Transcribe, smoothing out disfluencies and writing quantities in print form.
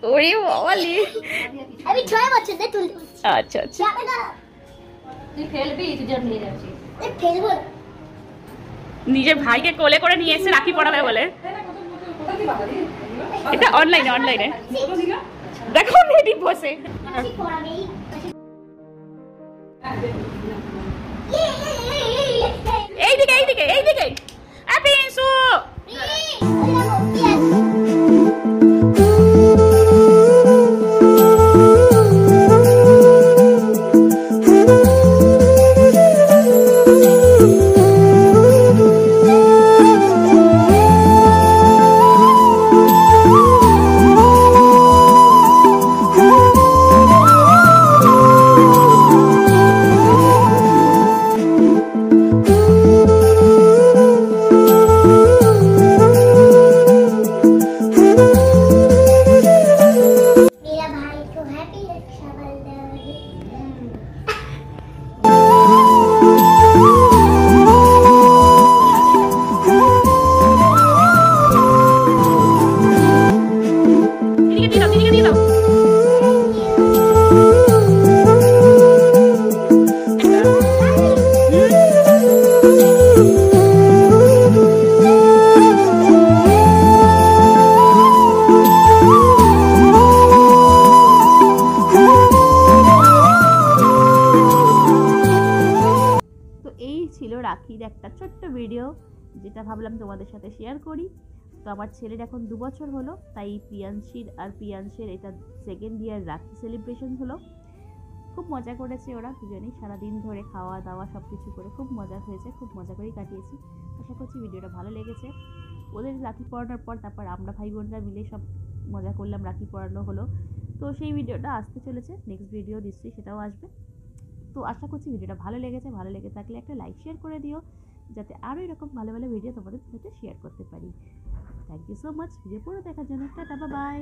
ওরে বাবা লে আমি 6 বছর ধরে তুলতে পারছি। আচ্ছা আচ্ছা তুই ফেলবি তুই জন্য নিয়ে যাচ্ছিস এ ফেলবো নিজের ভাইকে কোলে করে নিয়ে এসে রাখি পড়াবে বলে এটা অনলাইনে দেখো রেডি বসে এইদিকে আপেন্সু ছিল রাখির একটা ছোট্ট ভিডিও যেটা ভাবলাম তোমাদের সাথে শেয়ার করি। তো আমার ছেলের এখন 2 বছর হলো, তাই প্রিয়াংশের এটা 2nd ইয়ার রাখি সেলিব্রেশন হলো। খুব মজা করেছে ওরা দুজনেই, সারাদিন ধরে খাওয়া দাওয়া সব কিছু করে খুব মজা হয়েছে, খুব মজা করেই কাটিয়েছি। আশা করছি ভিডিওটা ভালো লেগেছে। ওদের রাখি পরানোর পর তারপর আমরা ভাই বোনরা মিলে সব মজা করলাম, রাখি পরানো হলো। তো সেই ভিডিওটা আসতে চলেছে, নেক্সট ভিডিও নিশ্চয়ই সেটাও আসবে। তো আশা করছি ভিডিওটা ভালো লেগেছে, ভালো লেগে থাকলে একটা লাইক শেয়ার করে দিও, যাতে আরও এরকম ভালো ভালো ভিডিও তোমাদের সাথে শেয়ার করতে পারি। Thank you so much video পুরো দেখার জন্য। Tata by.